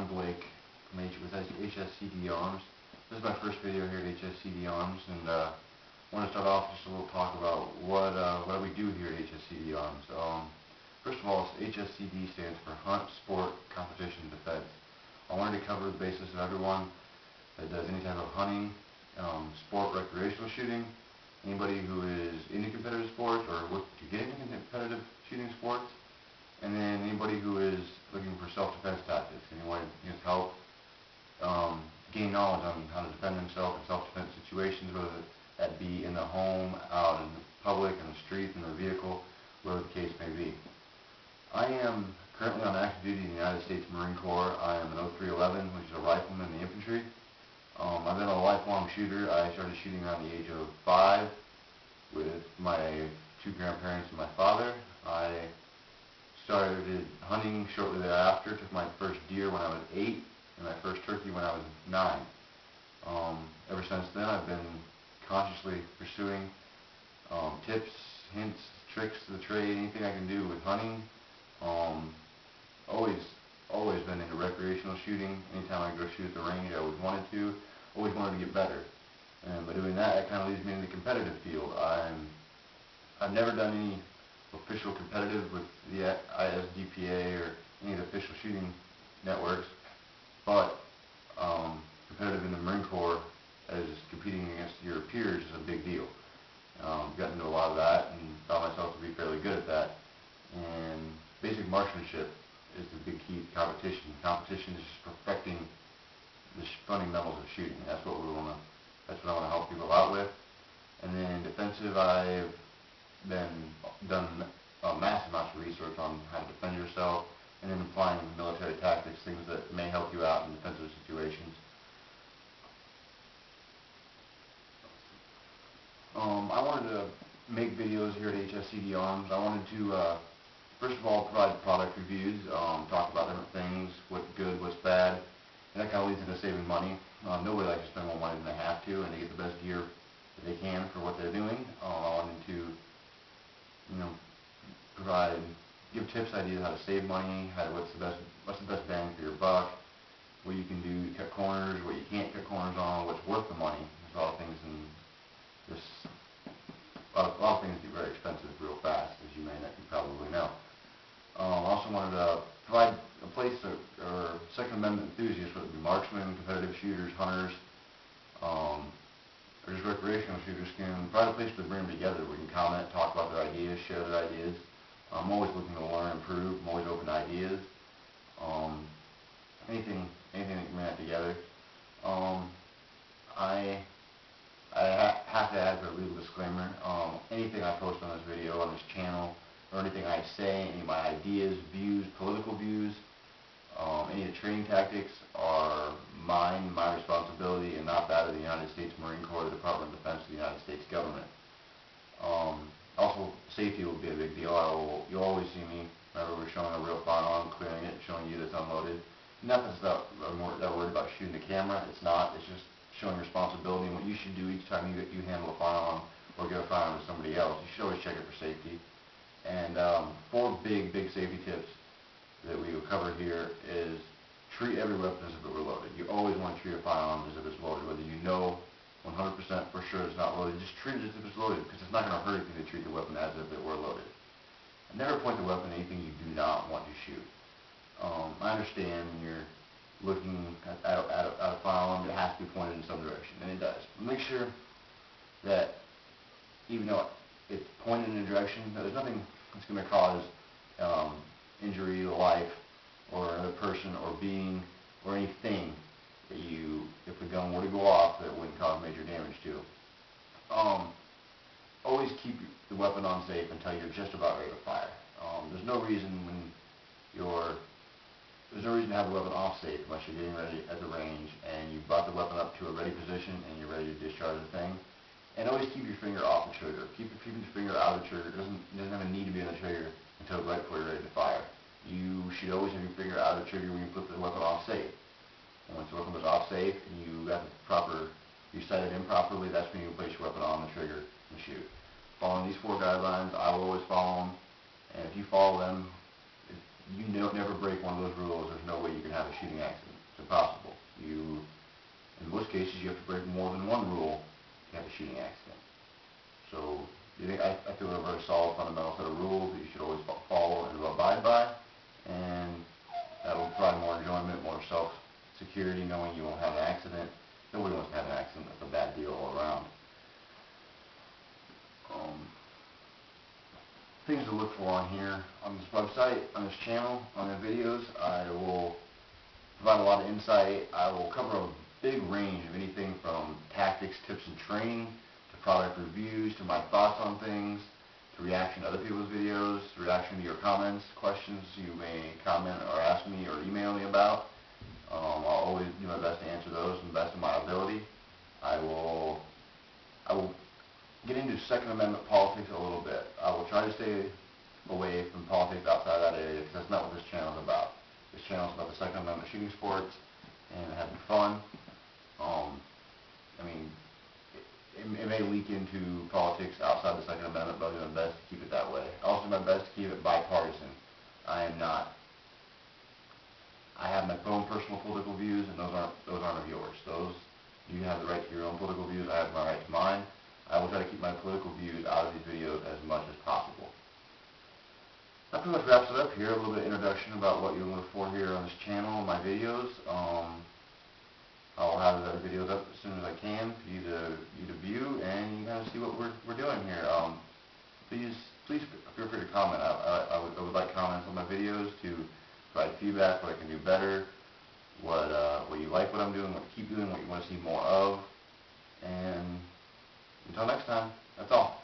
I'm Blake from Hscd Arms. This is my first video here at Hscd Arms, and I want to start off just a little talk about what we do here at Hscd Arms. First of all, Hscd stands for Hunt, Sport, Competition, Defense. I wanted to cover the basis of everyone that does any type of hunting, sport, recreational shooting, anybody who is into competitive sports or looking to get into competitive shooting sports, and then anybody who is looking for self-defense tactics, anyone who needs help gain knowledge on how to defend themselves in self-defense situations, whether that be in the home, out in the public, in the street, in their vehicle, whatever the case may be. I am currently on active duty in the United States Marine Corps. I am an 0311, which is a rifleman in the infantry. I've been a lifelong shooter. I started shooting around the age of 5 with my two grandparents and my father. I started hunting shortly thereafter, took my first deer when I was 8, and my first turkey when I was 9. Ever since then, I've been consciously pursuing tips, hints, tricks to the trade, anything I can do with hunting. Always been into recreational shooting. Anytime I go shoot at the range, I always wanted to get better. And by doing that, it kind of leads me into the competitive field. I've never done any official competitive with the ISDPA or any of the official shooting networks, but competitive in the Marine Corps as competing against your peers is a big deal. Got into a lot of that and found myself to be fairly good at that. And basic marksmanship is the big key to competition. Competition is just perfecting the fundamentals of shooting. That's what I want to help people out with. And then defensive, I've done massive amounts of research on how to defend yourself, and then applying military tactics, things that may help you out in defensive situations. I wanted to make videos here at Hscd Arms. I wanted to, first of all, provide product reviews, talk about different things, what's good, what's bad, and that kind of leads into saving money. Nobody likes to spend more money than they have to, and they get the best gear that they can for what they're doing. I wanted to, give tips, ideas how to save money, what's the best bang for your buck, what you can do to cut corners, what you can't cut corners on, what's worth the money. There's a lot of things in this. A lot of things get very expensive real fast, as you probably know. I also wanted to provide a place or Second Amendment enthusiasts, whether it be marksmen, competitive shooters, hunters, or just recreational shooters, can provide a place to bring them together. We can comment, talk about their ideas, share their ideas. I'm always looking to learn, improve. I'm always open to ideas. Anything that can bring that together. I have to add a legal disclaimer. Anything I post on this video, on this channel, or anything I say, any of my ideas, views, political views, any of the training tactics are mine, my responsibility, and not that of the United States Marine Corps, the Department of Defense of the United States government. Also, safety will be a big deal. You'll always see me whenever we're showing a real firearm, clearing it, showing you that it's unloaded. Not that I'm that worried about shooting the camera. It's not. It's just showing responsibility and what you should do each time you handle a firearm or give a firearm to somebody else. You should always check it for safety. And 4 big safety tips that we will cover here is treat every weapon as if it were loaded. You always want to treat a firearm as if it's loaded, whether you know 100% for sure it's not loaded. Just treat it as if it's loaded, because it's not going to hurt you to treat the weapon as if it were loaded. And never point the weapon at anything you do not want to shoot. I understand when you're looking at a firearm, it has to be pointed in some direction, and it does. But make sure that even though it's pointed in a direction, there's nothing that's going to cause injury to life or another person or being or anything that if the gun were to go off, that wouldn't cause major damage to. Always keep the weapon on safe until you're just about ready to fire. There's no reason to have the weapon off safe unless you're getting ready at the range and you brought the weapon up to a ready position and you're ready to discharge the thing. And always keep your finger off the trigger. Keeping your finger out of the trigger doesn't have a need to be on the trigger until right before you're ready to fire. You should always have your finger out of the trigger when you put the weapon off safe. And once the weapon goes off safe and you sight it improperly, that's when you place your weapon on the trigger and shoot. Following these 4 guidelines, I will always follow them. And if you follow them, if you never break one of those rules, there's no way you can have a shooting accident. cases, you have to break more than one rule to have a shooting accident. So I feel they're a very solid fundamental set of rules that you should always follow and abide by, and that will provide more enjoyment, more self-security, knowing you won't have an accident. Nobody wants to have an accident. That's a bad deal all around. Things to look for on here, on this website, on this channel, on the videos. I will provide a lot of insight. I will cover a big range of anything from tactics, tips, and training, to product reviews, to my thoughts on things, to reaction to other people's videos, to reaction to your comments, questions you may comment or ask me or email me about. I'll always do my best to answer those to the best of my ability. I will get into Second Amendment politics a little bit. I will try to stay away from politics outside that area, because that's not what this channel is about. This channel is about the Second Amendment shooting sports and having fun. It may leak into politics outside the Second Amendment, but I'll do my best to keep it that way. I'll also do my best to keep it bipartisan. I have my own personal political views, and those aren't of yours. You have the right to your own political views. I have my right to mine. I will try to keep my political views out of these videos as much as possible. That pretty much wraps it up here. A little bit of introduction about what you'll look for here on this channel and my videos. I'll have the other videos up as soon as I can for you to view, and you can kind of see what we're doing here. Please feel free to comment. I would like comments on my videos to provide feedback, what I can do better, what you like what I'm doing, what to keep doing, what you want to see more of. And until next time, that's all.